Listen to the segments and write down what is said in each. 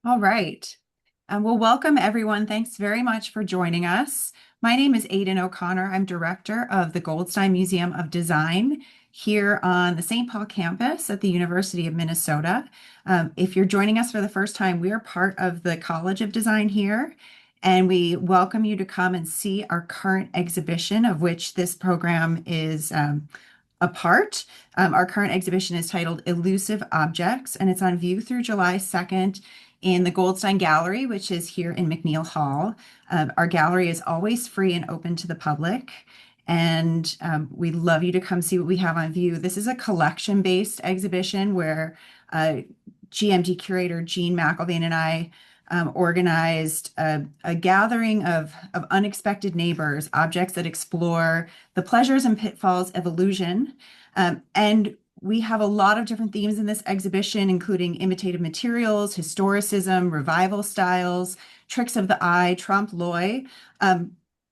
All right. Well, welcome everyone. Thanks very much for joining us. My name is Aidan O'Connor. I'm director of the Goldstein Museum of Design here on the St. Paul campus at the University of Minnesota. If you're joining us for the first time, we are part of the College of Design here, and we welcome you to come and see our current exhibition, of which this program is a part. Our current exhibition is titled Illusive Objects, and it's on view through July 2nd in the Goldstein Gallery, which is here in McNeil Hall. Our gallery is always free and open to the public, and we'd love you to come see what we have on view. This is a collection-based exhibition where GMD curator Jean McFarlane and I organized a gathering of unexpected neighbors, objects that explore the pleasures and pitfalls of illusion. And we have a lot of different themes in this exhibition, including imitative materials, historicism, revival styles, tricks of the eye, trompe l'oeil.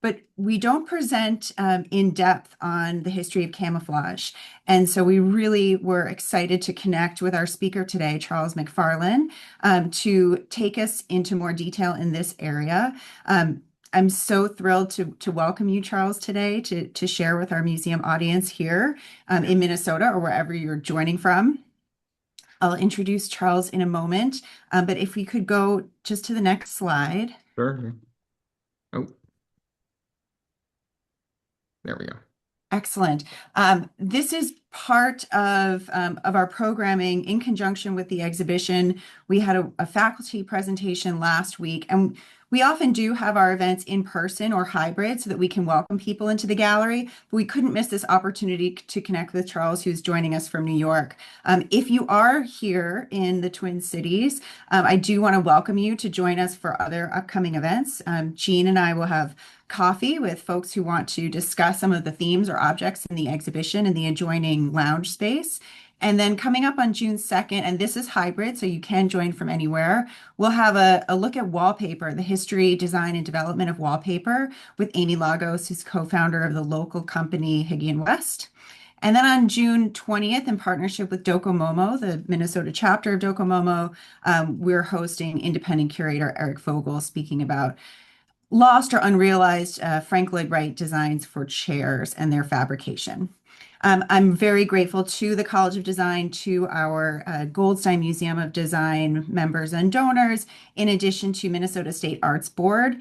But we don't present in depth on the history of camouflage. And so we really were excited to connect with our speaker today, Charles McFarlane, to take us into more detail in this area. I'm so thrilled to welcome you, Charles, today to share with our museum audience here in Minnesota or wherever you're joining from. I'll introduce Charles in a moment, but if we could go just to the next slide. Sure. Oh, there we go. Excellent. This is part of our programming in conjunction with the exhibition. We had a faculty presentation last week, and we often do have our events in person or hybrid so that we can welcome people into the gallery, but we couldn't miss this opportunity to connect with Charles, who's joining us from New York. If you are here in the Twin Cities, I do want to welcome you to join us for other upcoming events. Jean and I will have coffee with folks who want to discuss some of the themes or objects in the exhibition in the adjoining lounge space. And then coming up on June 2nd, and this is hybrid, so you can join from anywhere, we'll have a look at wallpaper, the history, design, and development of wallpaper with Amy Lagos, who's co-founder of the local company Higgy & West. And then on June 20th, in partnership with Docomomo, the Minnesota chapter of Docomomo, we're hosting independent curator Eric Vogel speaking about lost or unrealized Frank Lloyd Wright designs for chairs and their fabrication. I'm very grateful to the College of Design, to our Goldstein Museum of Design members and donors, in addition to Minnesota State Arts Board.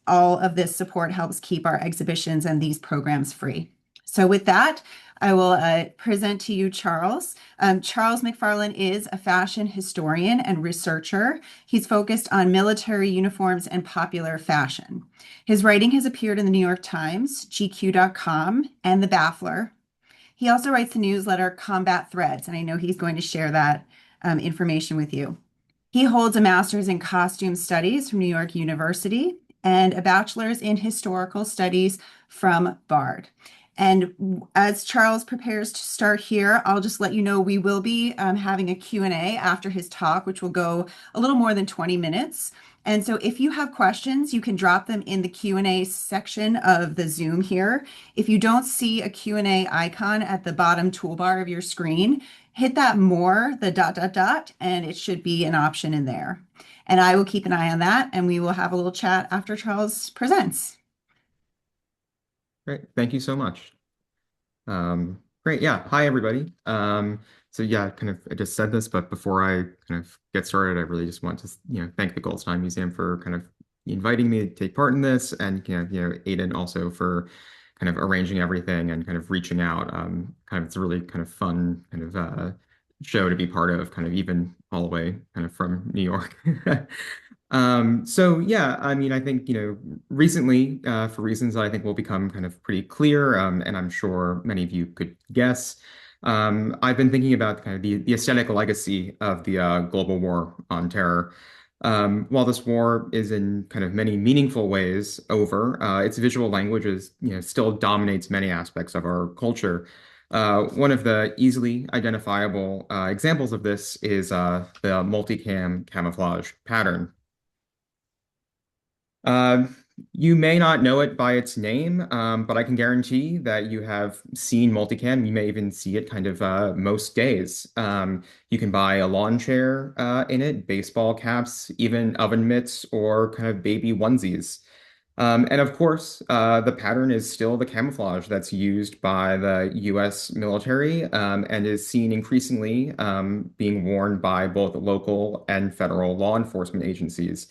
All of this support helps keep our exhibitions and these programs free. So with that, I will present to you Charles. Charles McFarlane is a fashion historian and researcher. He's focused on military uniforms and popular fashion. His writing has appeared in the New York Times, GQ.com, and the Baffler. He also writes the newsletter Combat Threads, and I know he's going to share that information with you. He holds a master's in costume studies from New York University and a bachelor's in historical studies from Bard. And as Charles prepares to start here, I'll just let you know we will be having a Q&A after his talk, which will go a little more than 20 minutes. And so if you have questions, you can drop them in the Q&A section of the Zoom here. If you don't see a Q&A icon at the bottom toolbar of your screen, hit that more, the ... and it should be an option in there. And I will keep an eye on that, and we will have a little chat after Charles presents. Great. Thank you so much. Great. Yeah. Hi, everybody. So yeah, I just said this, but before I kind of get started, I really just want to, thank the Goldstein Museum for kind of inviting me to take part in this, and Aidan also for kind of arranging everything and kind of reaching out. It's a really kind of fun kind of show to be part of, kind of even all the way kind of from New York. So yeah, I mean, I think, recently, for reasons that I think will become kind of pretty clear, and I'm sure many of you could guess, I've been thinking about kind of the aesthetic legacy of the global war on terror. While this war is in kind of many meaningful ways over, its visual language is, still dominates many aspects of our culture. One of the easily identifiable examples of this is the multicam camouflage pattern. You may not know it by its name, but I can guarantee that you have seen multicam. You may even see it kind of most days. You can buy a lawn chair in it, baseball caps, even oven mitts, or kind of baby onesies. And of course, the pattern is still the camouflage that's used by the US military and is seen increasingly being worn by both local and federal law enforcement agencies.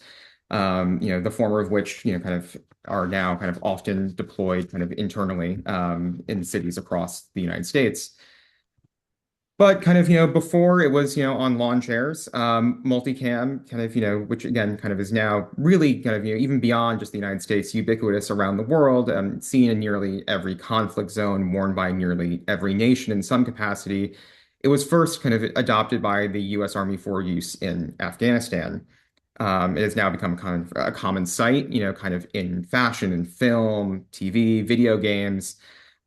The former of which, kind of are now kind of often deployed kind of internally in cities across the United States. But kind of, before it was, on lawn chairs, multicam kind of, which again kind of is now really kind of, even beyond just the United States, ubiquitous around the world, seen in nearly every conflict zone, worn by nearly every nation in some capacity. It was first kind of adopted by the U.S. Army for use in Afghanistan. It has now become kind of a common sight, kind of in fashion and film, TV, video games.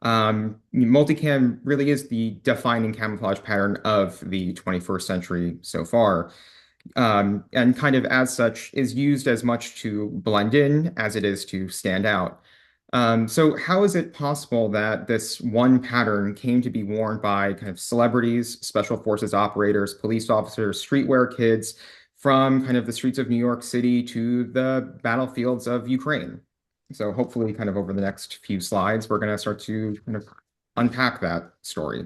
Multicam really is the defining camouflage pattern of the 21st century so far. And kind of as such is used as much to blend in as it is to stand out. So how is it possible that this one pattern came to be worn by kind of celebrities, special forces operators, police officers, streetwear kids from kind of the streets of New York City to the battlefields of Ukraine? So hopefully kind of over the next few slides, we're going to start to kind of unpack that story.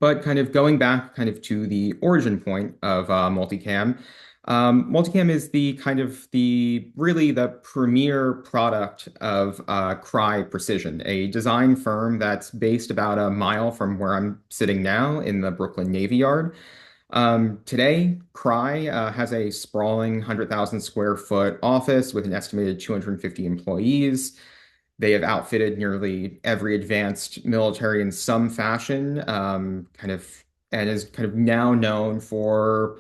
But kind of going back kind of to the origin point of multicam, multicam is the kind of the really the premier product of Crye Precision, a design firm that's based about a mile from where I'm sitting now in the Brooklyn Navy Yard. Today, Crye has a sprawling 100,000 square foot office with an estimated 250 employees. They have outfitted nearly every advanced military in some fashion, kind of, and is kind of now known for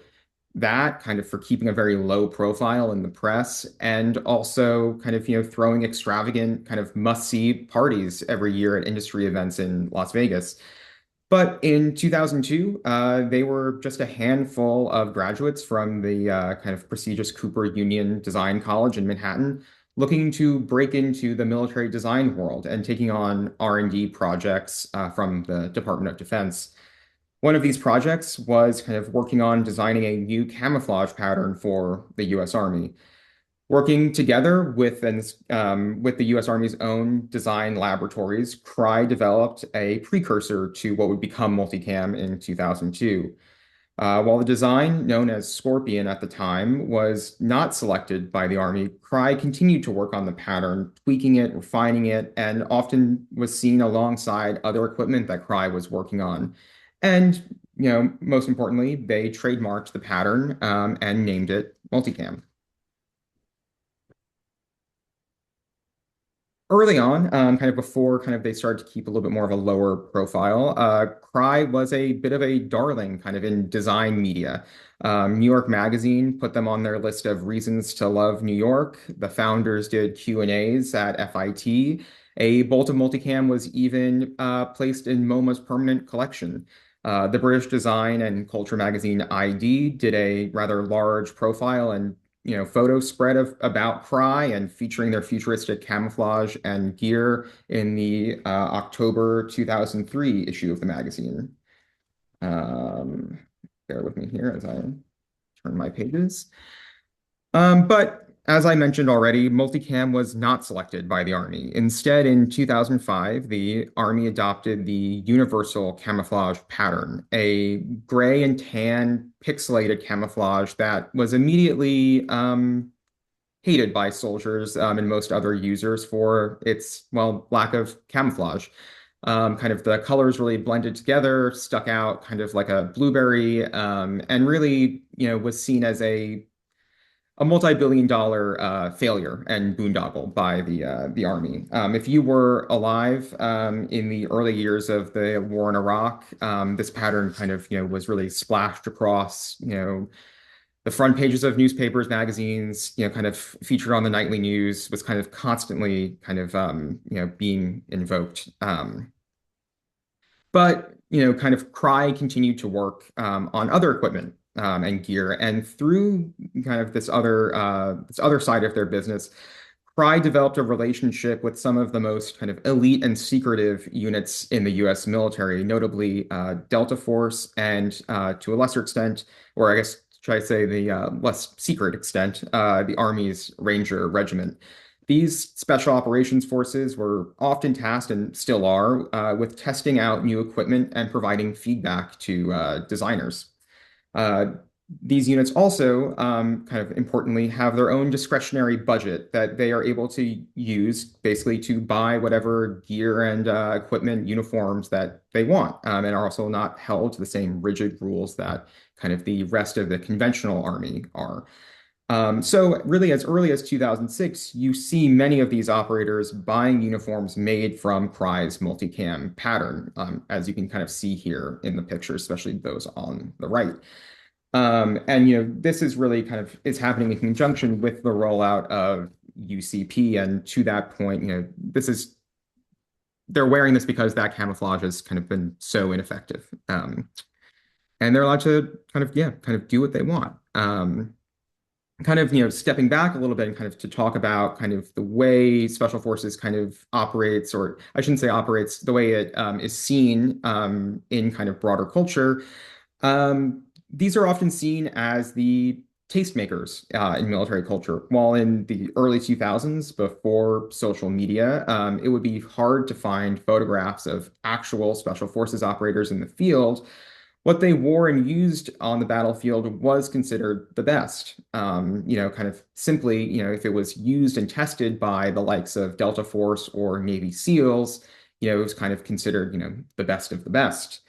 that, kind of for keeping a very low profile in the press, and also kind of, throwing extravagant, kind of must-see parties every year at industry events in Las Vegas. But in 2002, they were just a handful of graduates from the kind of prestigious Cooper Union Design College in Manhattan, looking to break into the military design world and taking on R&D projects from the Department of Defense. One of these projects was kind of working on designing a new camouflage pattern for the U.S. Army. Working together with the U.S. Army's own design laboratories, Crye developed a precursor to what would become multicam in 2002. While the design, known as Scorpion at the time, was not selected by the Army, Crye continued to work on the pattern, tweaking it, refining it, and often was seen alongside other equipment that Crye was working on. And, most importantly, they trademarked the pattern and named it multicam. Early on, kind of before kind of they started to keep a little bit more of a lower profile, Crye was a bit of a darling kind of in design media. New York Magazine put them on their list of reasons to love New York. The founders did Q&As at FIT. A bolt of multicam was even placed in MoMA's permanent collection. The British Design and Culture magazine ID did a rather large profile and photo spread about Crye and featuring their futuristic camouflage and gear in the October 2003 issue of the magazine. Um, Bear with me here as I turn my pages. But as I mentioned already, multicam was not selected by the Army. Instead, in 2005, the Army adopted the Universal Camouflage Pattern, a gray and tan pixelated camouflage that was immediately hated by soldiers and most other users for its, well, lack of camouflage. Kind of the colors really blended together, stuck out kind of like a blueberry, and really, was seen as a multi-billion dollar failure and boondoggle by the Army. If you were alive in the early years of the war in Iraq, this pattern kind of was really splashed across the front pages of newspapers, magazines, kind of featured on the nightly news, was kind of constantly kind of being invoked. But kind of Crye continued to work on other equipment and gear, and through kind of this other side of their business, Pride developed a relationship with some of the most kind of elite and secretive units in the US military, notably Delta Force and to a lesser extent, or I guess should I say the less secret extent, the Army's Ranger Regiment. These special operations forces were often tasked and still are with testing out new equipment and providing feedback to designers. Uh, these units also, kind of importantly, have their own discretionary budget that they are able to use basically to buy whatever gear and equipment, uniforms that they want, and are also not held to the same rigid rules that kind of the rest of the conventional army are. So really, as early as 2006, you see many of these operators buying uniforms made from Pry's multicam pattern, as you can kind of see here in the picture, especially those on the right. And this is really kind of is happening in conjunction with the rollout of UCP, and to that point, this is they're wearing this because that camouflage has kind of been so ineffective, and they're allowed to kind of do what they want. Kind of stepping back a little bit and kind of to talk about kind of the way special forces kind of operates, or I shouldn't say operates, the way it is seen in kind of broader culture. These are often seen as the tastemakers in military culture. While in the early 2000s, before social media, it would be hard to find photographs of actual special forces operators in the field. What they wore and used on the battlefield was considered the best. Kind of simply, if it was used and tested by the likes of Delta Force or Navy SEALs, it was kind of considered, the best of the best.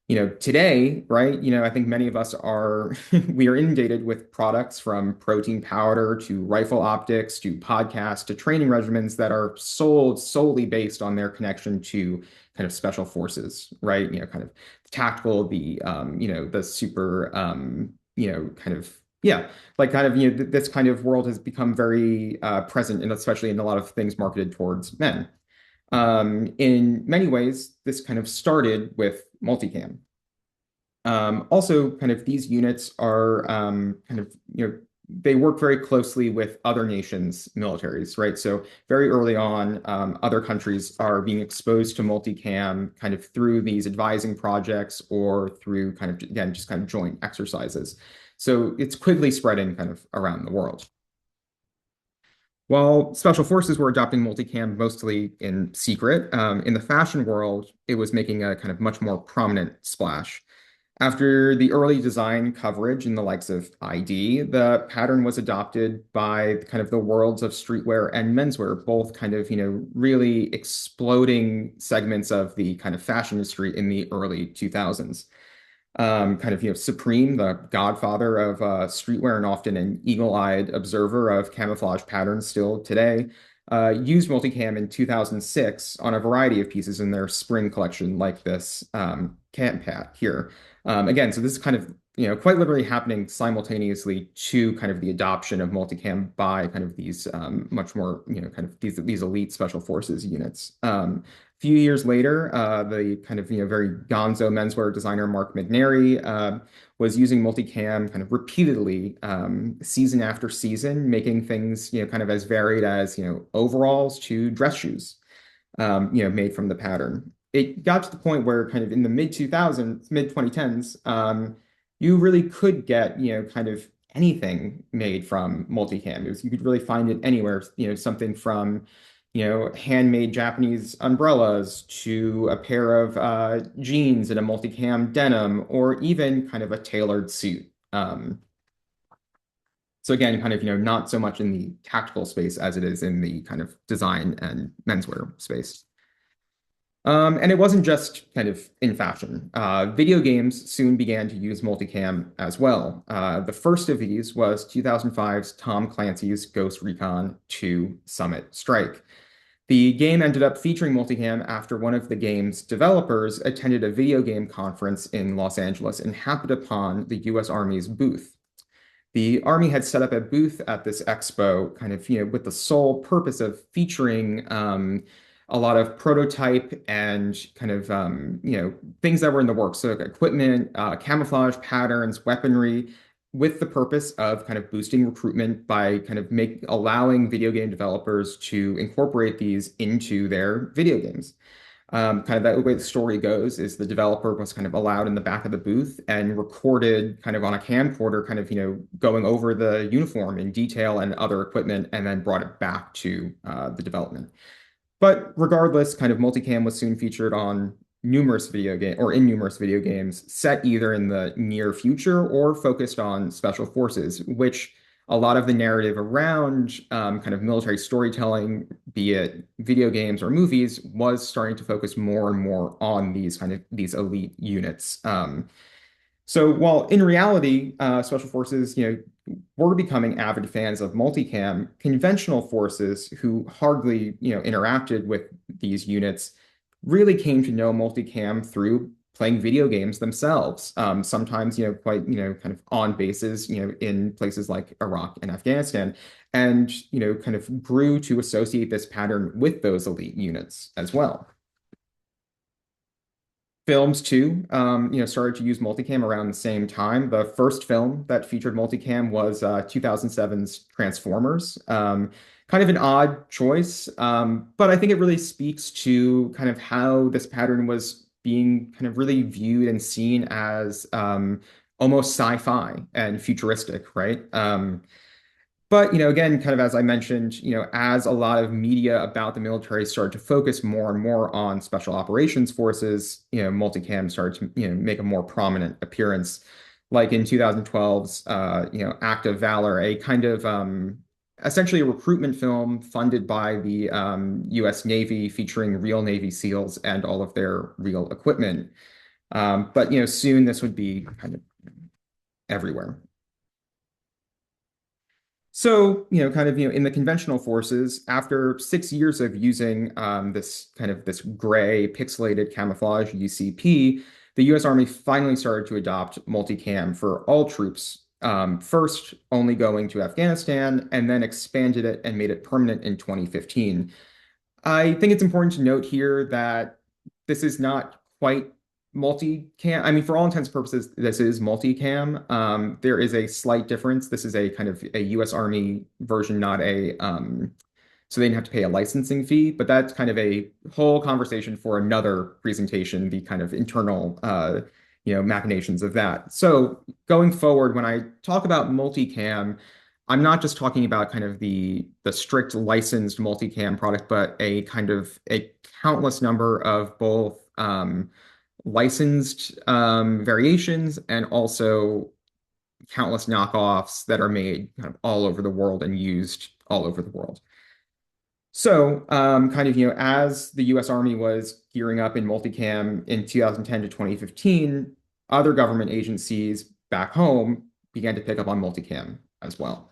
Today, right, I think many of us are, we are inundated with products from protein powder to rifle optics to podcasts to training regimens that are sold solely based on their connection to kind of special forces, right? Kind of tactical, the super, kind of, yeah, like kind of, this kind of world has become very present, and especially in a lot of things marketed towards men. In many ways, this kind of started with multicam. Also, kind of these units are kind of, they work very closely with other nations' militaries, right? So very early on, other countries are being exposed to multicam kind of through these advising projects or through kind of, again, just kind of joint exercises. So it's quickly spreading kind of around the world. While special forces were adopting multicam mostly in secret, in the fashion world, it was making a kind of much more prominent splash. After the early design coverage in the likes of ID, the pattern was adopted by kind of the worlds of streetwear and menswear, both kind of, really exploding segments of the kind of fashion industry in the early 2000s. Kind of, Supreme, the godfather of streetwear and often an eagle-eyed observer of camouflage patterns still today, used multicam in 2006 on a variety of pieces in their spring collection, like this camp hat here. Again, so this is kind of, quite literally happening simultaneously to kind of the adoption of multicam by kind of these much more, kind of these elite special forces units. A few years later, the kind of, very gonzo menswear designer Mark McNary was using multicam kind of repeatedly, season after season, making things, kind of as varied as, overalls to dress shoes, made from the pattern. It got to the point where kind of in the mid 2000s, mid 2010s, you really could get, kind of anything made from multicam. You could really find it anywhere, something from, handmade Japanese umbrellas to a pair of jeans in a multicam denim, or even kind of a tailored suit. So again, kind of, not so much in the tactical space as it is in the kind of design and menswear space. And it wasn't just kind of in fashion. Video games soon began to use multicam as well. The first of these was 2005's Tom Clancy's Ghost Recon 2 Summit Strike. The game ended up featuring multicam after one of the game's developers attended a video game conference in Los Angeles and happened upon the US Army's booth. The Army had set up a booth at this expo, kind of, with the sole purpose of featuring a lot of prototype and kind of, things that were in the works. So equipment, camouflage patterns, weaponry, with the purpose of kind of boosting recruitment by kind of allowing video game developers to incorporate these into their video games. Kind of the way the story goes is the developer was kind of allowed in the back of the booth and recorded kind of on a camcorder, kind of, going over the uniform in detail and other equipment, and then brought it back to the development. But regardless, kind of multicam was soon featured on numerous video game or in numerous video games set either in the near future or focused on special forces, which a lot of the narrative around kind of military storytelling, be it video games or movies, was starting to focus more and more on these elite units. So while in reality, special forces, were becoming avid fans of multicam, conventional forces who hardly, interacted with these units really came to know multicam through playing video games themselves. Sometimes, quite, kind of on bases, in places like Iraq and Afghanistan, and, kind of grew to associate this pattern with those elite units as well. Films too, started to use multicam around the same time. The first film that featured multicam was 2007's Transformers. Kind of an odd choice, but I think it really speaks to kind of how this pattern was being kind of really viewed and seen as almost sci-fi and futuristic, right? But, again, kind of as I mentioned, as a lot of media about the military started to focus more and more on special operations forces, multicam started to, make a more prominent appearance. Like in 2012's, Act of Valor, a kind of essentially a recruitment film funded by the U.S. Navy, featuring real Navy SEALs and all of their real equipment. But, soon this would be kind of everywhere. So, kind of, in the conventional forces, after 6 years of using this gray pixelated camouflage UCP, the U.S. Army finally started to adopt multicam for all troops, first only going to Afghanistan, and then expanded it and made it permanent in 2015. I think it's important to note here that this is not quite multicam. I mean, for all intents and purposes, this is multicam. There is a slight difference. This is a kind of a U.S. Army version, not so they didn't have to pay a licensing fee, but that's kind of a whole conversation for another presentation, the kind of internal, machinations of that. So going forward, when I talk about multicam, I'm not just talking about kind of the strict licensed multicam product, but a kind of a countless number of both licensed variations and also countless knockoffs that are made kind of all over the world and used all over the world. So kind of, as the US Army was gearing up in multicam in 2010 to 2015, other government agencies back home began to pick up on multicam as well.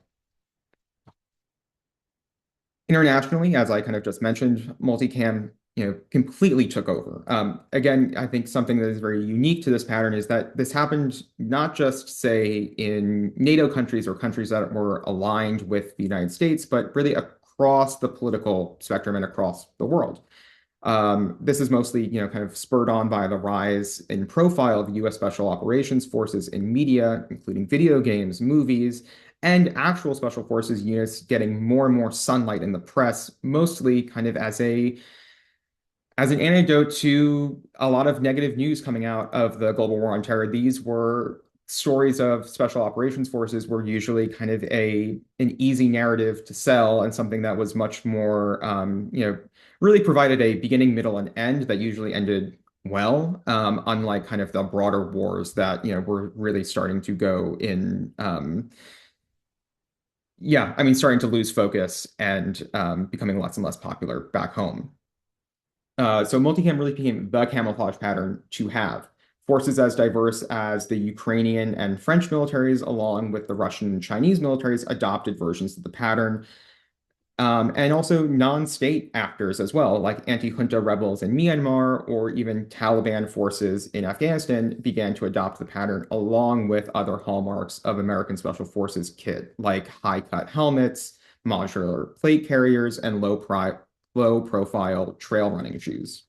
Internationally, as I kind of just mentioned, multicam completely took over. Again, I think something that is very unique to this pattern is that this happened not just, say, in NATO countries or countries that were aligned with the United States, but really across the political spectrum and across the world. This is mostly, kind of spurred on by the rise in profile of U.S. Special Operations Forces in media, including video games, movies, and actual Special Forces units getting more and more sunlight in the press, mostly kind of as an antidote to a lot of negative news coming out of the global war on terror. These were stories of special operations forces were usually kind of an easy narrative to sell, and something that was much more, really provided a beginning, middle, and end that usually ended well, unlike kind of the broader wars that, were really starting to go in, starting to lose focus and becoming less and less popular back home. So multicam really became the camouflage pattern to have. Forces as diverse as the Ukrainian and French militaries, along with the Russian and Chinese militaries, adopted versions of the pattern. And also non-state actors as well, like anti-junta rebels in Myanmar or even Taliban forces in Afghanistan began to adopt the pattern along with other hallmarks of American Special Forces kit, like high-cut helmets, modular plate carriers, and low-profile trail running shoes.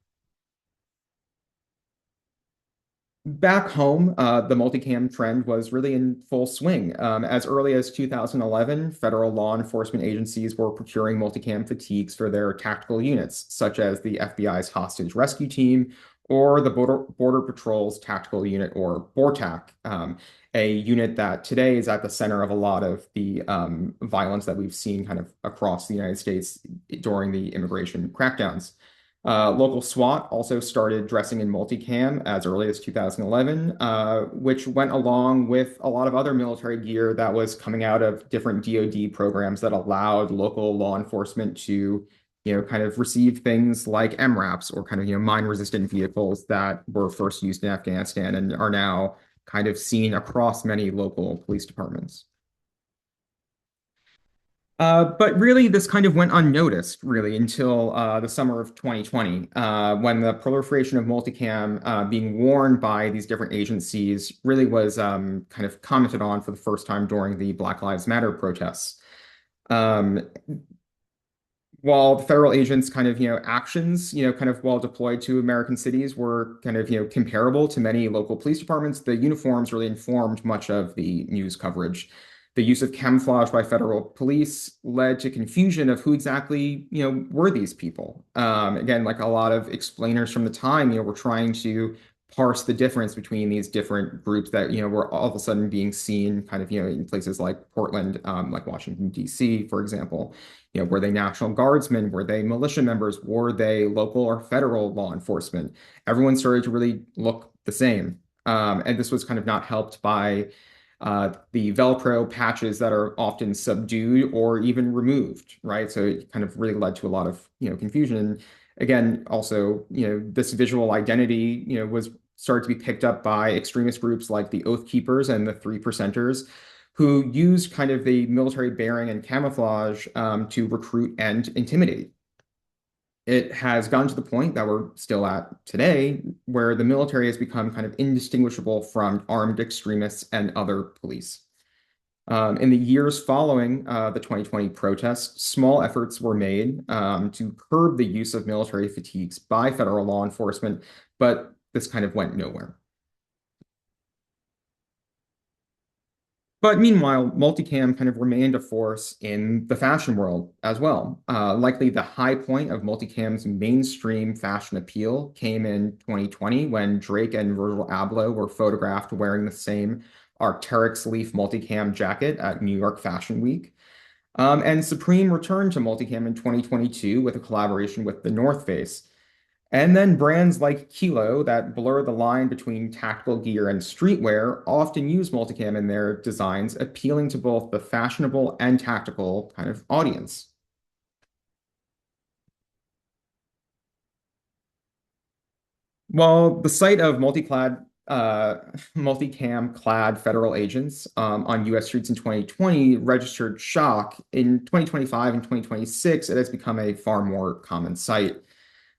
Back home, the multicam trend was really in full swing. As early as 2011, federal law enforcement agencies were procuring multicam fatigues for their tactical units, such as the FBI's Hostage Rescue Team or the Border Patrol's Tactical Unit, or BORTAC, a unit that today is at the center of a lot of the violence that we've seen kind of across the United States during the immigration crackdowns. Local SWAT also started dressing in multicam as early as 2011, which went along with a lot of other military gear that was coming out of different DoD programs that allowed local law enforcement to, kind of receive things like MRAPs, or kind of, mine-resistant vehicles that were first used in Afghanistan and are now kind of seen across many local police departments. But really, this kind of went unnoticed, really, until the summer of 2020, when the proliferation of multicam being worn by these different agencies really was kind of commented on for the first time during the Black Lives Matter protests. Um, while the federal agents' kind of, actions, kind of while deployed to American cities were kind of, comparable to many local police departments, the uniforms really informed much of the news coverage. The use of camouflage by federal police led to confusion of who exactly, were these people. Again, like a lot of explainers from the time, were trying to parse the difference between these different groups that, were all of a sudden being seen kind of, in places like Portland, like Washington, D.C., for example. Were they National Guardsmen? Were they militia members? Were they local or federal law enforcement? Everyone started to really look the same. And this was kind of not helped by the Velcro patches that are often subdued or even removed, right? So it kind of really led to a lot of, confusion. Again, also, this visual identity, was started to be picked up by extremist groups like the Oath Keepers and the Three Percenters, who used kind of the military bearing and camouflage to recruit and intimidate. It has gotten to the point that we're still at today, where the military has become kind of indistinguishable from armed extremists and other police. In the years following the 2020 protests, small efforts were made to curb the use of military fatigues by federal law enforcement, but this kind of went nowhere. But meanwhile, multicam kind of remained a force in the fashion world as well. Likely the high point of multicam's mainstream fashion appeal came in 2020 when Drake and Virgil Abloh were photographed wearing the same Arc'teryx leaf multicam jacket at New York Fashion Week. And Supreme returned to multicam in 2022 with a collaboration with the North Face. And then brands like Kilo that blur the line between tactical gear and streetwear often use multicam in their designs, appealing to both the fashionable and tactical kind of audience. Well, the sight of multicam clad federal agents on US streets in 2020 registered shock. In 2025 and 2026, it has become a far more common sight.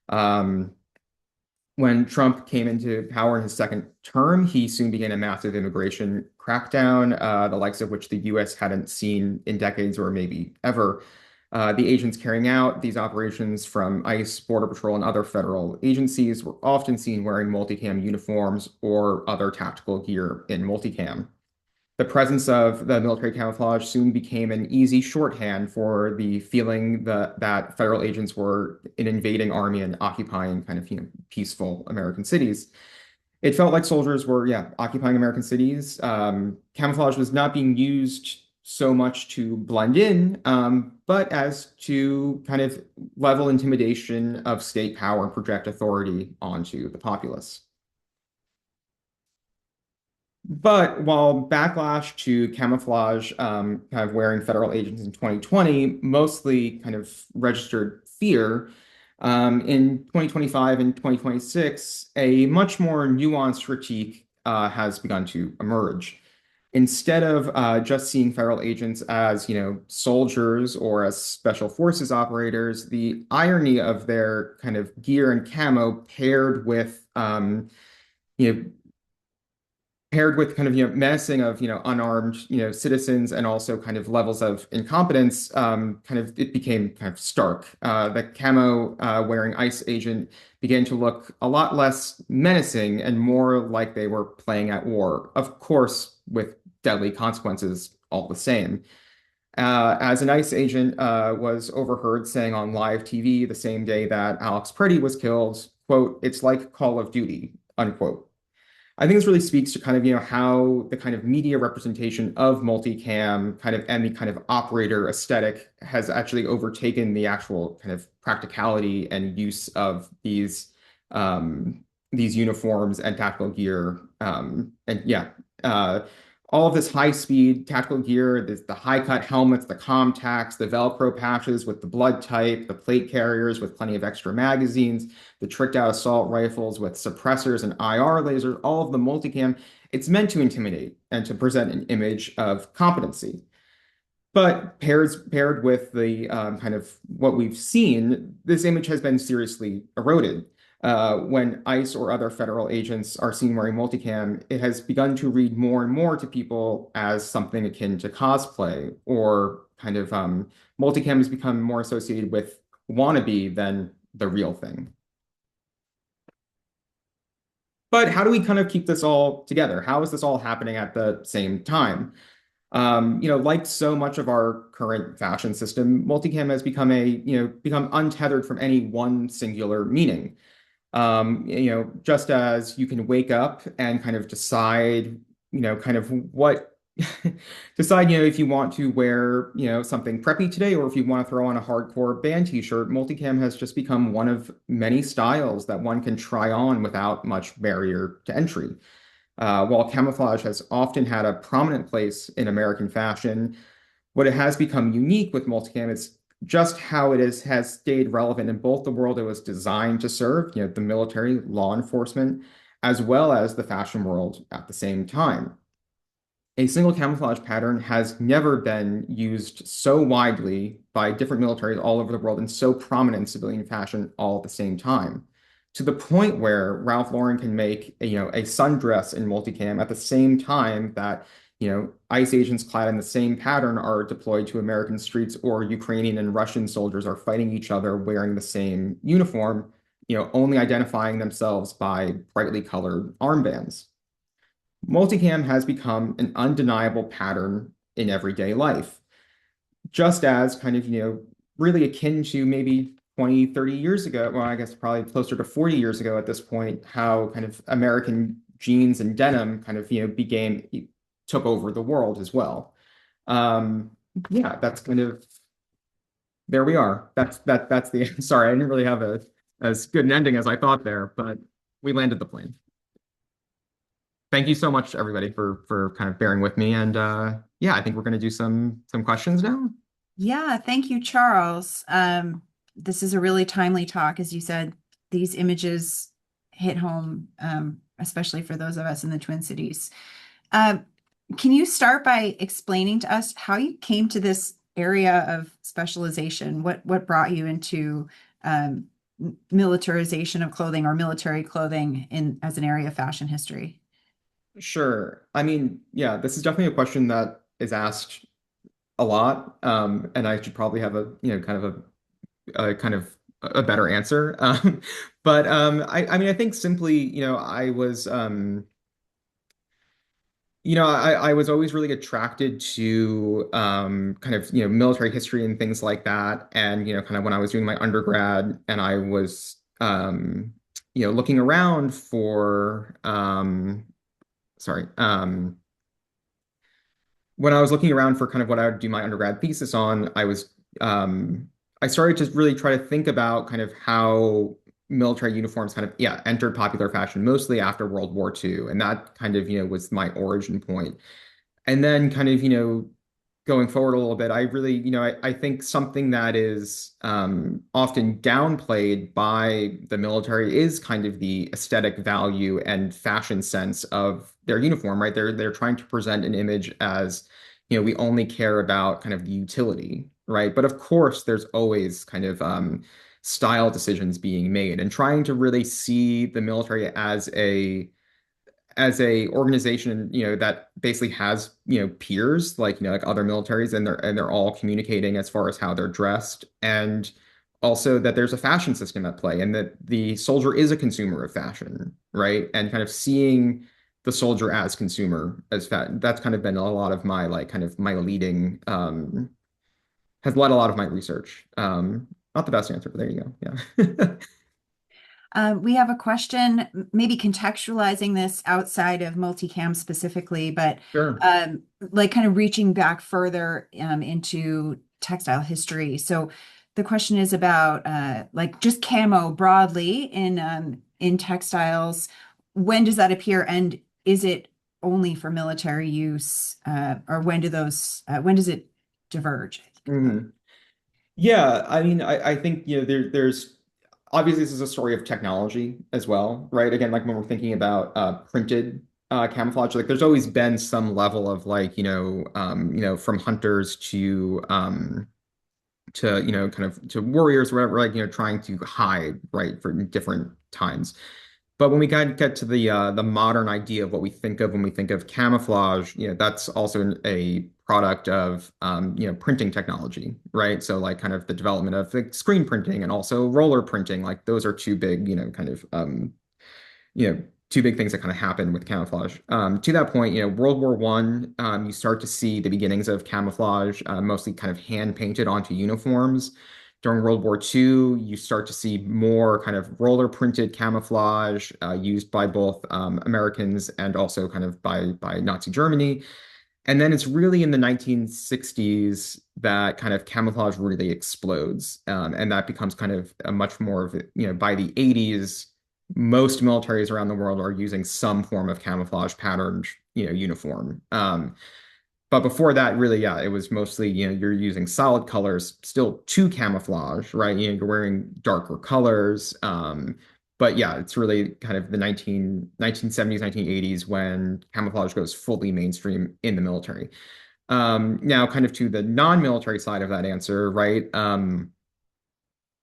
Um, when Trump came into power in his second term, he soon began a massive immigration crackdown, the likes of which the US hadn't seen in decades or maybe ever. The agents carrying out these operations from ICE, Border Patrol, and other federal agencies were often seen wearing multicam uniforms or other tactical gear in multicam. The presence of the military camouflage soon became an easy shorthand for the feeling that federal agents were an invading army and occupying kind of, peaceful American cities. It felt like soldiers were, yeah, occupying American cities. Camouflage was not being used so much to blend in, but as to kind of level intimidation of state power and project authority onto the populace. But while backlash to camouflage, kind of wearing federal agents in 2020 mostly kind of registered fear, in 2025 and 2026, a much more nuanced critique has begun to emerge. Instead of just seeing federal agents as, soldiers or as special forces operators, the irony of their kind of gear and camo paired with, you know, paired with kind of menacing of unarmed citizens and also kind of levels of incompetence, kind of it became kind of stark. The camo wearing ICE agent began to look a lot less menacing and more like they were playing at war, of course with deadly consequences all the same. As an ICE agent was overheard saying on live TV the same day that Alex Pretty was killed, quote, "It's like Call of Duty," unquote. I think this really speaks to kind of, how the kind of media representation of multicam kind of and the kind of operator aesthetic has actually overtaken the actual kind of practicality and use of these uniforms and tactical gear. And yeah, all of this high-speed tactical gear, the high-cut helmets, the comtacks, the Velcro patches with the blood type, the plate carriers with plenty of extra magazines, the tricked-out assault rifles with suppressors and IR lasers, all of the multicam, it's meant to intimidate and to present an image of competency. But paired with the kind of what we've seen, this image has been seriously eroded. When ICE or other federal agents are seen wearing multicam, it has begun to read more and more to people as something akin to cosplay, or kind of multicam has become more associated with wannabe than the real thing. But how do we kind of keep this all together? How is this all happening at the same time? Like so much of our current fashion system, multicam has become untethered from any one singular meaning. Just as you can wake up and kind of decide, kind of what decide, if you want to wear, something preppy today, or if you want to throw on a hardcore band t-shirt, multicam has just become one of many styles that one can try on without much barrier to entry. While camouflage has often had a prominent place in American fashion, what it has become unique with multicam is just how has stayed relevant in both the world it was designed to serve, the military, law enforcement, as well as the fashion world at the same time. A single camouflage pattern has never been used so widely by different militaries all over the world and so prominent in civilian fashion all at the same time, to the point where Ralph Lauren can make a sundress in multicam at the same time that ICE agents clad in the same pattern are deployed to American streets, or Ukrainian and Russian soldiers are fighting each other wearing the same uniform, only identifying themselves by brightly colored armbands. Multicam has become an undeniable pattern in everyday life, just as kind of, really akin to maybe 20, 30 years ago, well, I guess probably closer to 40 years ago at this point, how kind of American jeans and denim kind of, took over the world as well. Um, yeah, that's kind of, there we are. That's the, sorry, I didn't really have as good an ending as I thought there, but we landed the plane. Thank you so much, everybody, for kind of bearing with me. And yeah, I think we're going to do some questions now. Yeah, thank you, Charles. This is a really timely talk. As you said, these images hit home, especially for those of us in the Twin Cities. Can you start by explaining to us how you came to this area of specialization? What brought you into militarization of clothing or military clothing as an area of fashion history? Sure. I mean, yeah, this is definitely a question that is asked a lot, and I should probably have a kind of a kind of a better answer. But I mean, I think simply, I was I was always really attracted to kind of military history and things like that, and kind of when I was doing my undergrad, and I was looking around for sorry when I was looking around for kind of what I would do my undergrad thesis on, I started to really try to think about kind of how military uniforms kind of entered popular fashion mostly after World War II, and that kind of was my origin point. And then kind of going forward a little bit, I really I think something that is often downplayed by the military is kind of the aesthetic value and fashion sense of their uniform, right? They're trying to present an image as we only care about kind of the utility, right? But of course, there's always kind of style decisions being made, and trying to really see the military as as a organization, that basically has, peers like, like other militaries, and they're all communicating as far as how they're dressed, and also that there's a fashion system at play, and that the soldier is a consumer of fashion, right? And kind of seeing the soldier as consumer as fat, that's kind of been a lot of my like kind of my leading has led a lot of my research. Not the best answer, but there you go. Yeah. We have a question, maybe contextualizing this outside of multicam specifically, but Sure. like kind of reaching back further into textile history. So the question is about like just camo broadly in textiles. When does that appear, and is it only for military use, or when does it diverge? Mhm. Yeah, I mean, I think there's obviously this is a story of technology as well, right? Again, like when we're thinking about printed camouflage, like there's always been some level of like from hunters to kind of to warriors or whatever, like trying to hide, right, for different times. But when we kind of get to the modern idea of what we think of when we think of camouflage, that's also a product of printing technology, right? So like kind of the development of like screen printing and also roller printing, like those are two big, kind of you know, two big things that kind of happen with camouflage. To that point, World War One, you start to see the beginnings of camouflage, mostly kind of hand painted onto uniforms. During World War II, you start to see more kind of roller printed camouflage used by both Americans and also kind of by Nazi Germany. And then it's really in the 1960s that kind of camouflage really explodes. And that becomes kind of a much more of, by the 80s, most militaries around the world are using some form of camouflage patterned, uniform. But before that, really, yeah, it was mostly, you're using solid colors still to camouflage, right? You're wearing darker colors. But yeah, it's really kind of the 1970s, 1980s when camouflage goes fully mainstream in the military. Now, kind of to the non-military side of that answer, right?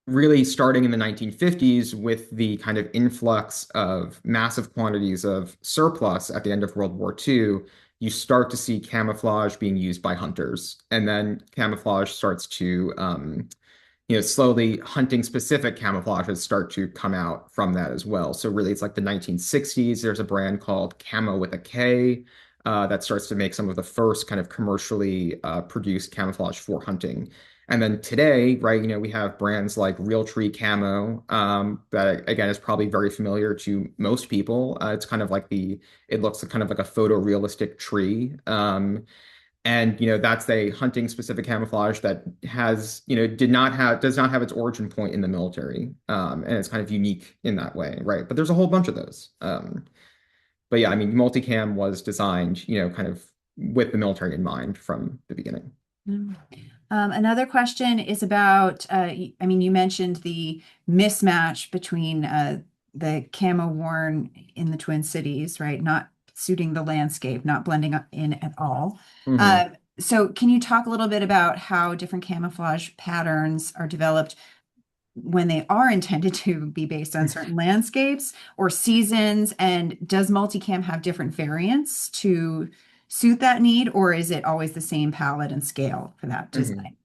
Really starting in the 1950s with the kind of influx of massive quantities of surplus at the end of World War II, you start to see camouflage being used by hunters. And then camouflage starts to, slowly hunting specific camouflages start to come out from that as well. So really it's like the 1960s, there's a brand called Camo with a K that starts to make some of the first kind of commercially produced camouflage for hunting. And then today, right, we have brands like Realtree Camo, that again is probably very familiar to most people. It's kind of like it looks kind of like a photorealistic tree. And that's a hunting specific camouflage that has, does not have its origin point in the military. And it's kind of unique in that way, right? But there's a whole bunch of those. But yeah, I mean, multicam was designed, kind of with the military in mind from the beginning. Mm. Another question is about, I mean, you mentioned the mismatch between the camo worn in the Twin Cities, right? Not suiting the landscape, not blending in at all. Hmm. Uh, so can you talk a little bit about how different camouflage patterns are developed when they are intended to be based on certain landscapes or seasons? And does multicam have different variants to suit that need, or is it always the same palette and scale for that Hmm. design?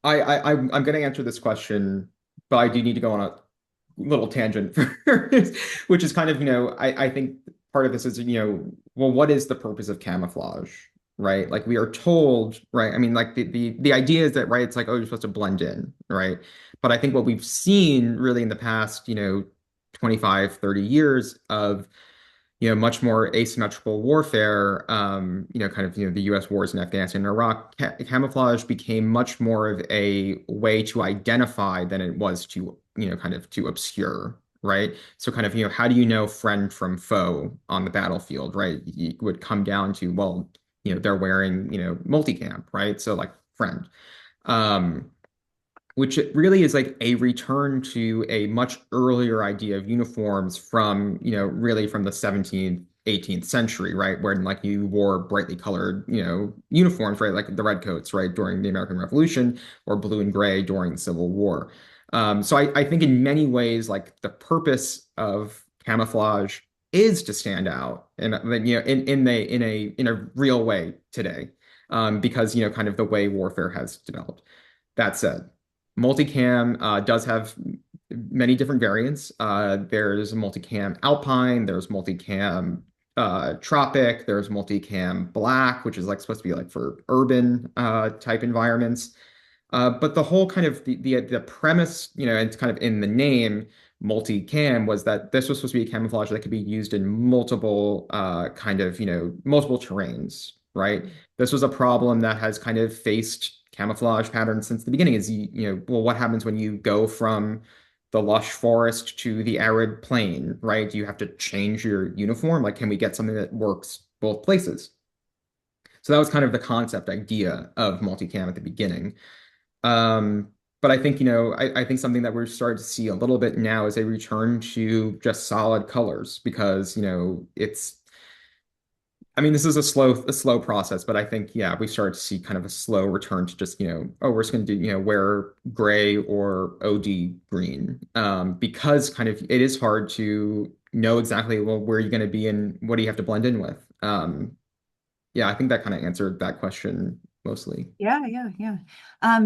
I'm going to answer this question, but I do need to go on a little tangent first, which is kind of, I think part of this is, well, what is the purpose of camouflage, right? Like we are told, right? I mean, like the idea is that, right, it's like, oh, you're supposed to blend in, right? But I think what we've seen really in the past, 25, 30 years of much more asymmetrical warfare, kind of, the US wars in Afghanistan and Iraq, camouflage became much more of a way to identify than it was to, kind of to obscure, right? So kind of, how do you know friend from foe on the battlefield, right? It would come down to, well, they're wearing, multicam, right? So like friend. Um, which it really is like a return to a much earlier idea of uniforms from, really from the 17th, 18th century, right? Where like you wore brightly colored, uniforms, right? Like the redcoats, right? During the American Revolution or blue and gray during the Civil War. So I think in many ways, like the purpose of camouflage is to stand out, and in a real way today, because kind of the way warfare has developed. That said, multicam does have many different variants. There's multicam Alpine, there's multicam Tropic, there's multicam Black, which is like supposed to be like for urban type environments. But the whole kind of the premise, and it's kind of in the name, multicam, was that this was supposed to be a camouflage that could be used in multiple kind of, multiple terrains, right? This was a problem that has kind of faced camouflage patterns since the beginning. Is well, what happens when you go from the lush forest to the arid plain, right? Do you have to change your uniform? Like, can we get something that works both places? So that was kind of the concept idea of multicam at the beginning. But I think, I think something that we're starting to see a little bit now is a return to just solid colors because, I mean, this is a slow process, but I think, yeah, we started to see kind of a slow return to just, oh, we're just going to do, wear gray or OD green, because kind of it is hard to know exactly, well, where you're going to be and what do you have to blend in with. Yeah, I think that kind of answered that question mostly. Yeah, yeah, yeah.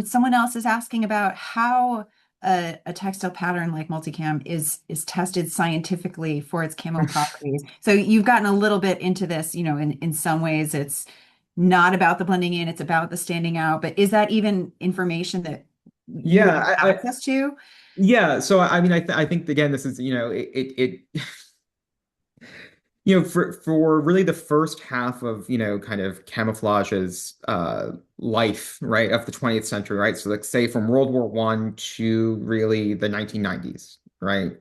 Someone else is asking about how a textile pattern like multicam is tested scientifically for its camo properties. So you've gotten a little bit into this, in some ways it's not about the blending in, it's about the standing out. But is that even information that you Yeah, have access to? yeah. So I mean, I think again, this is for really the first half of kind of camouflage's life, right, of the 20th century, right? So like say from World War I to really the 1990s, right?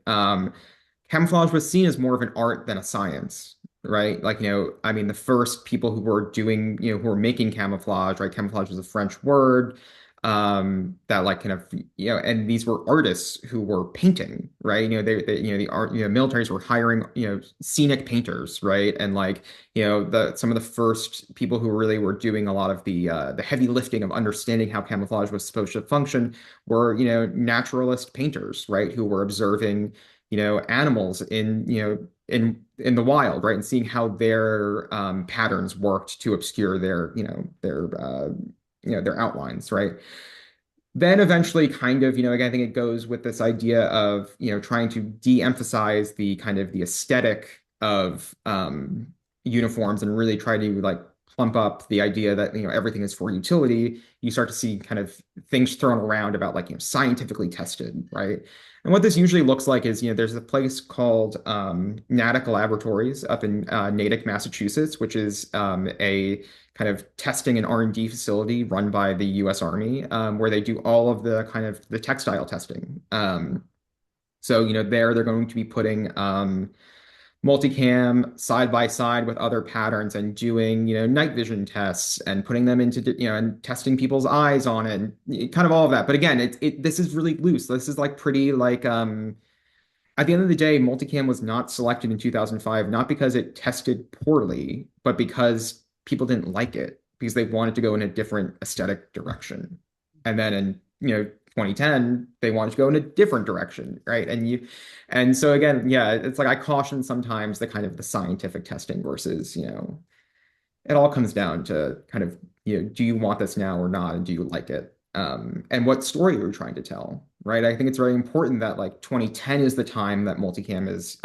Camouflage was seen as more of an art than a science, right? Like, I mean, the first people who were doing, who were making camouflage, right? Camouflage was a French word, that like kind of, and these were artists who were painting, right? The art, militaries were hiring, scenic painters, right? And like, some of the first people who really were doing a lot of the heavy lifting of understanding how camouflage was supposed to function were, naturalist painters, right? Who were observing animals in the wild, right, and seeing how their patterns worked to obscure their outlines, right. Then eventually, kind of, again, I think it goes with this idea of trying to de-emphasize the kind of the aesthetic of uniforms and really try to like plump up the idea that everything is for utility. You start to see kind of things thrown around about like scientifically tested, right? And what this usually looks like is there's a place called Natick Laboratories up in Natick, Massachusetts, which is a kind of testing and R&D facility run by the U.S. Army, where they do all of the kind of the textile testing. So they're going to be putting multicam side by side with other patterns and doing night vision tests and putting them into and testing people's eyes on it and kind of all of that. But again, this is really loose. This is like pretty like at the end of the day, multicam was not selected in 2005 not because it tested poorly, but because people didn't like it because they wanted to go in a different aesthetic direction. And then in 2010, they wanted to go in a different direction, right? And so again, yeah, it's like I caution sometimes the kind of the scientific testing versus, it all comes down to kind of, do you want this now or not? And do you like it? And what story you're trying to tell, right? I think it's very important that like 2010 is the time that multicam is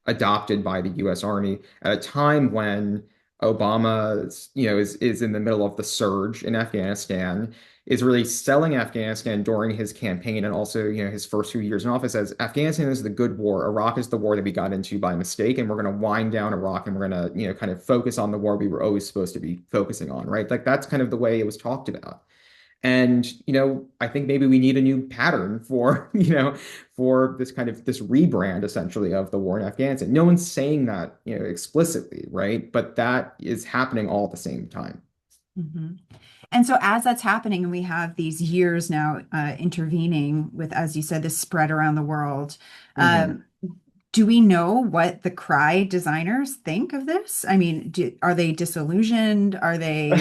adopted by the U.S. Army at a time when Obama, is in the middle of the surge in Afghanistan, is really selling Afghanistan during his campaign and also, his first few years in office as Afghanistan is the good war. Iraq is the war that we got into by mistake, and we're going to wind down Iraq and we're going to, kind of focus on the war we were always supposed to be focusing on, right? Like that's kind of the way it was talked about. And, I think maybe we need a new pattern for, for this kind of this rebrand essentially of the war in Afghanistan. No one's saying that, explicitly, right? But that is happening all at the same time. Mhm. And so as that's happening, and we have these years now intervening with, as you said, this spread around the world, Mhm. um, do we know what the Cry designers think of this? I mean, are they disillusioned? Are they?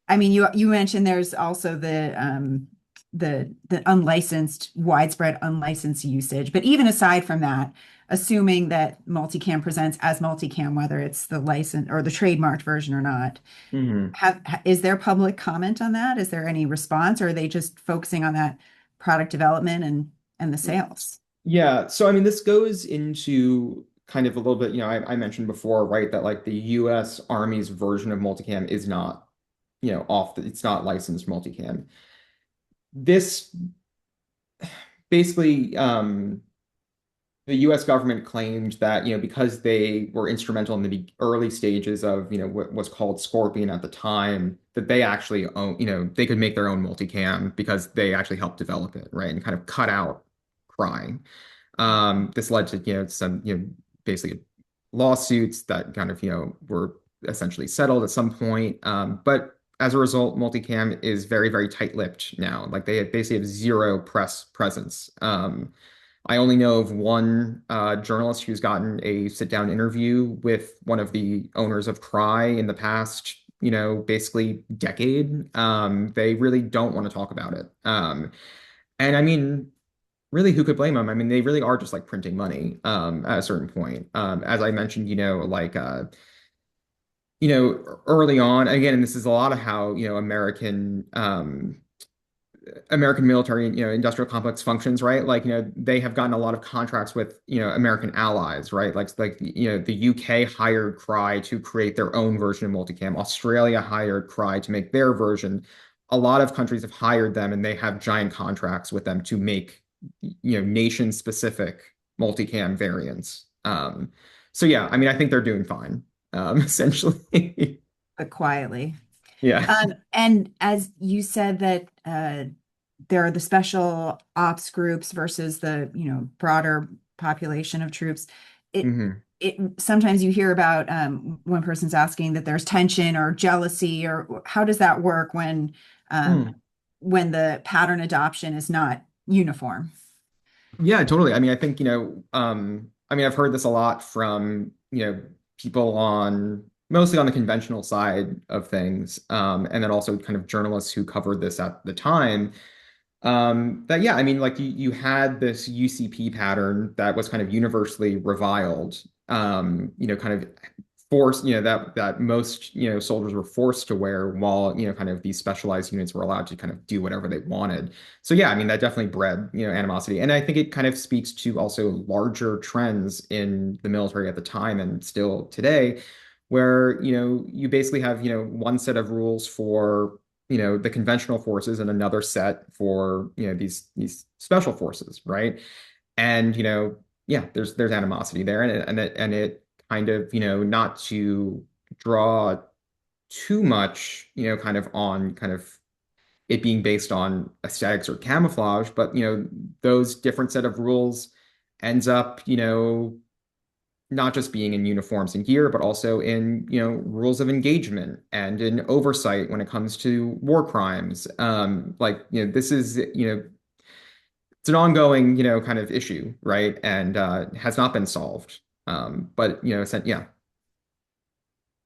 I mean, you mentioned there's also the unlicensed, widespread unlicensed usage. But even aside from that, assuming that multicam presents as multicam, whether it's the license or the trademarked version or not, Mhm. is there public comment on that? Is there any response, or are they just focusing on that product development and the sales? Yeah, so I mean, this goes into kind of a little bit, I mentioned before, right, that like the US Army's version of multicam is not, it's not licensed multicam. This basically, the US government claimed that, because they were instrumental in the early stages of, what was called Scorpion at the time, that they actually own, they could make their own multicam because they actually helped develop it, right, and kind of cut out crying. This led to, some, basically lawsuits that kind of, were essentially settled at some point. But as a result, multicam is very, very tight-lipped now. Like they basically have zero press presence. I only know of one journalist who's gotten a sit-down interview with one of the owners of Cry in the past, basically decade. They really don't want to talk about it. And I mean, really, who could blame them? I mean, they really are just like printing money at a certain point. As I mentioned, early on, again, and this is a lot of how, American military, industrial complex functions, right? Like, they have gotten a lot of contracts with, American allies, right? Like, the UK hired Cry to create their own version of multicam. Australia hired Cry to make their version. A lot of countries have hired them and they have giant contracts with them to make, nation-specific multicam variants. So yeah, I mean, I think they're doing fine, essentially. But quietly. Yeah. And as you said that there are the special ops groups versus the, broader population of troops. It Hmm. it sometimes you hear about one person's asking that there's tension or jealousy, or how does that work um, when the pattern adoption is not uniform? Yeah, totally. I mean, I think, I mean, I've heard this a lot from, people mostly on the conventional side of things, and then also kind of journalists who covered this at the time. That, yeah, I mean, like you had this UCP pattern that was kind of universally reviled, kind of forced, that most, soldiers were forced to wear while, kind of these specialized units were allowed to kind of do whatever they wanted. So yeah, I mean, that definitely bred, animosity. And I think it kind of speaks to also larger trends in the military at the time and still today, where, you basically have, one set of rules for, the conventional forces and another set for, these special forces, right? And, yeah, there's animosity there, and it kind of, not to draw too much, kind of on kind of it being based on aesthetics or camouflage, but those different set of rules ends up, not just being in uniforms and gear, but also in, rules of engagement and in oversight when it comes to war crimes. Like, this is, it's an ongoing, kind of issue, right? And has not been solved. But yeah.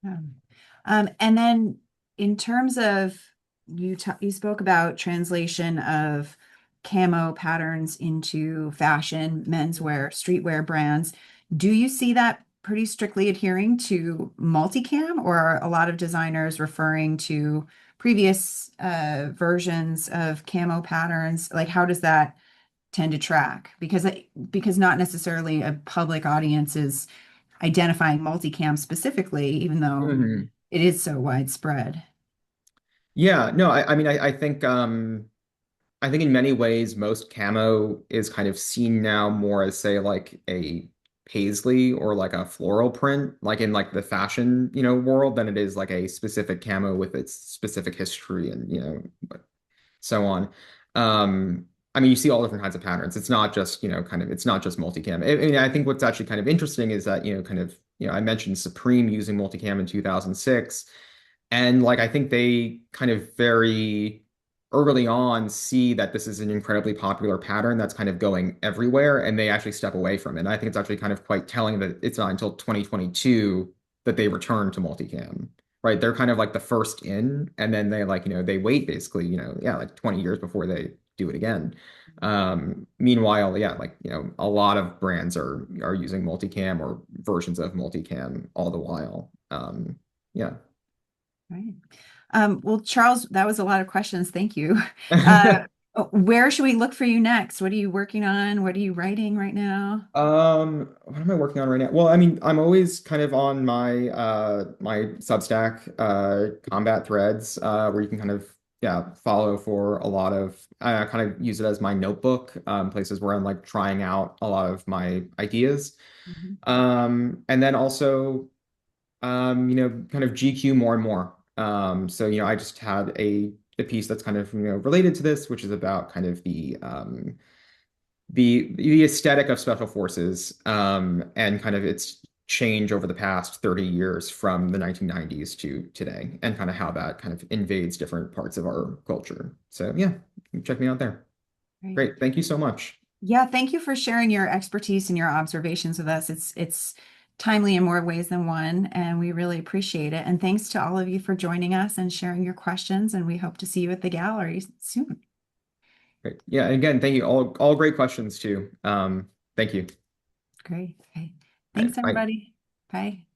Um, and then in terms of you spoke about translation of camo patterns into fashion, menswear, streetwear brands. Do you see that pretty strictly adhering to multicam, or are a lot of designers referring to previous versions of camo patterns? Like, how does that tend to track? Because not necessarily a public audience is identifying multicam specifically, even though Mhm. it is so widespread. Yeah, no, I mean, I think in many ways, most camo is kind of seen now more as, say, like a paisley or like a floral print, like in like the fashion, world, than it is like a specific camo with its specific history and, so on. I mean, you see all different kinds of patterns. It's not just, it's not just multicam. I mean, I think what's actually kind of interesting is that, kind of, I mentioned Supreme using multicam in 2006. And like, I think they kind of very early on see that this is an incredibly popular pattern that's kind of going everywhere, and they actually step away from it. And I think it's actually kind of quite telling that it's not until 2022 that they return to multicam, right? They're kind of like the first in, and then they like, they wait basically, yeah, like 20 years before they do it again. Meanwhile, yeah, like, a lot of brands are using multicam or versions of multicam all the while. Yeah. Right. Well, Charles, that was a lot of questions. Thank you. Uh, where should we look for you next? What are you working on? What are you writing right now? What am I working on right now? Well, I mean, I'm always kind of on my Substack combat threads where you can kind of, yeah, follow for a lot of I kind of use it as my notebook, places where I'm like trying out a lot of my ideas. Mhm. And then also kind of GQ more and more. So, I just had a piece that's kind of, related to this, which is about kind of the aesthetic of special forces, and kind of its change over the past 30 years from the 1990s to today, and kind of how that kind of invades different parts of our culture. So yeah, check me out there. Great. Great. Thank you so much. Yeah, thank you for sharing your expertise and your observations with us. It's timely in more ways than one, and we really appreciate it. And thanks to all of you for joining us and sharing your questions, and we hope to see you at the gallery soon. Great. Yeah, and again, thank you. All great questions too. Thank you. Great. Okay. All Thanks, right, bye. everybody. Bye.